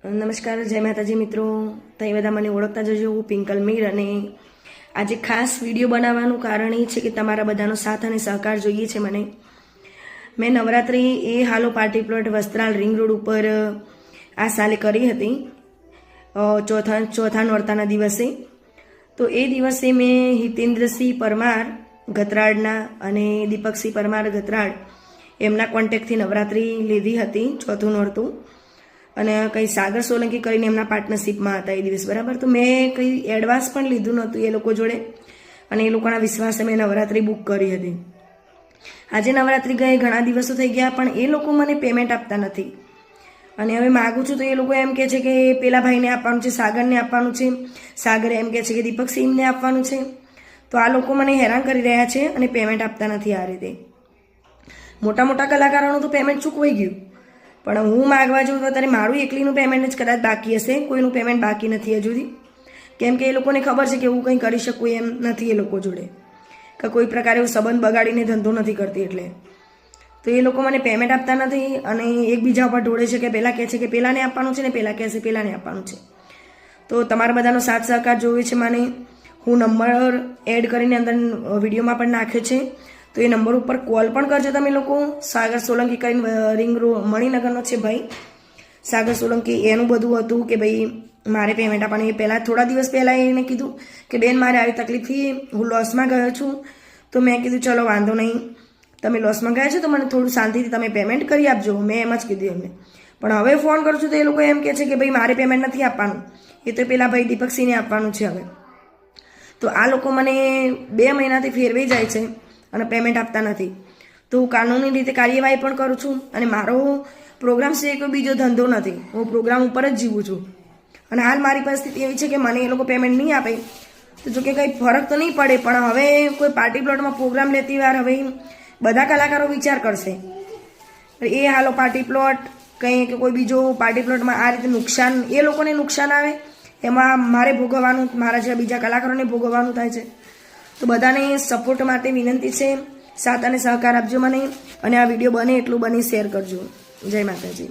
નમસ્કાર, જય માતાજી મિત્રો. તમે બધા મને ઓળખતા જજો. હું પિંકલ મીર અને આજે ખાસ વિડીયો બનાવવાનું કારણ એ છે કે તમારા બધાનો સાથ અને સહકાર જોઈએ છે મને. મેં નવરાત્રિ એ હાલો party plot Vastral ring road ઉપર આ સાલે કરી હતી ચોથા નોરતાના દિવસે. તો એ દિવસે મેં હિતેન્દ્રસિંહ પરમાર ગતરાડના અને દીપકસિંહ પરમાર ગતરાડ એમના કોન્ટેક્ટથી નવરાત્રિ લીધી હતી ચોથું નોરતું. અને કંઈ સાગર સોલંકી કરીને એમના પાર્ટનરશિપમાં હતા એ દિવસ, બરાબર. તો મેં કંઈ એડવાન્સ પણ લીધું નહોતું એ લોકો જોડે અને એ લોકોના વિશ્વાસે મેં નવરાત્રિ બુક કરી હતી. આજે નવરાત્રિ ગઈ ઘણા દિવસો થઈ ગયા પણ એ લોકો મને પેમેન્ટ આપતા નથી. અને હવે માગું છું તો એ લોકો એમ કહે છે કે પેલા ભાઈને આપવાનું છે, સાગરને આપવાનું છે, સાગરે એમ કહે છે કે દીપકસિંહને આપવાનું છે. તો આ લોકો મને હેરાન કરી રહ્યા છે અને પેમેન્ટ આપતા નથી. આ રીતે મોટા મોટા કલાકારોનું તો પેમેન્ટ ચૂકવાઈ ગયું, પણ હું માગવા જાઉં તો અત્યારે મારું એકલીનું પેમેન્ટ જ કદાચ બાકી હશે, કોઈનું પેમેન્ટ બાકી નથી હજુ સુધી. કેમ કે એ લોકોને ખબર છે કે હું કંઈ કરી શકું એમ નથી એ લોકો જોડે, કે કોઈ પ્રકારે હું સંબંધ બગાડીને ધંધો નથી કરતી. એટલે તો એ લોકો મને પેમેન્ટ આપતા નથી અને એકબીજા ઉપર ઢોળે છે કે પહેલાં કહે છે કે પહેલાંને આપવાનું છે ને પહેલાં કહેશે પહેલાંને આપવાનું છે. તો તમારા બધાનો સાથ સહકાર જોઈએ છે મને. હું નંબર એડ કરીને અંદર વિડીયોમાં પણ નાખ્યો છે, તો એ નંબર ઉપર કોલ પણ કરજો તમે લોકો. સાગર સોલંકી કરીને રિંગ રોડ મણિનગરનો છે ભાઈ સાગર સોલંકી. એનું બધું હતું કે ભાઈ મારે પેમેન્ટ આપવાની. એ પહેલાં થોડા દિવસ પહેલાં એને કીધું કે બેન મારે આવી તકલીફ થઈ, હું લોસમાં ગયો છું. તો મેં કીધું ચલો વાંધો નહીં, તમે લોસમાં ગયા છો તો મને થોડું શાંતિથી તમે પેમેન્ટ કરી આપજો, મેં એમ જ કીધું એમને. પણ હવે ફોન કરું છું તો એ લોકો એમ કહે છે કે ભાઈ મારે પેમેન્ટ નથી આપવાનું, એ તો પેલા ભાઈ દીપકસિંહને આપવાનું છે. હવે તો આ લોકો મને 2 મહિનાથી ફેરવાઈ જાય છે અને પેમેન્ટ આપતા નથી. તો હું કાનૂની રીતે કાર્યવાહી પણ કરું છું. અને મારો પ્રોગ્રામ છે કોઈ બીજો ધંધો નથી, હું પ્રોગ્રામ ઉપર જ જીવું છું. અને હાલ મારી પરિસ્થિતિ એવી છે કે મને એ લોકો પેમેન્ટ નહીં આપે તો જો કે કંઈ ફરક તો નહીં પડે, પણ હવે કોઈ પાર્ટી પ્લોટમાં પ્રોગ્રામ લેતી વાર હવે બધા કલાકારો વિચાર કરશે એ હાલો પાર્ટી પ્લોટ કંઈ કે કોઈ બીજો પાર્ટી પ્લોટમાં આ રીતે નુકસાન એ લોકોને નુકસાન આવે એમાં મારે ભોગવવાનું, મારા જેવા બીજા કલાકારોને ભોગવવાનું થાય છે. તો બધાને સપોર્ટ માટે વિનંતી છે, સાથ અને સહકાર આપજો મને. અને આ વિડીયો બને એટલું બને શેર કરજો. જય માતાજી.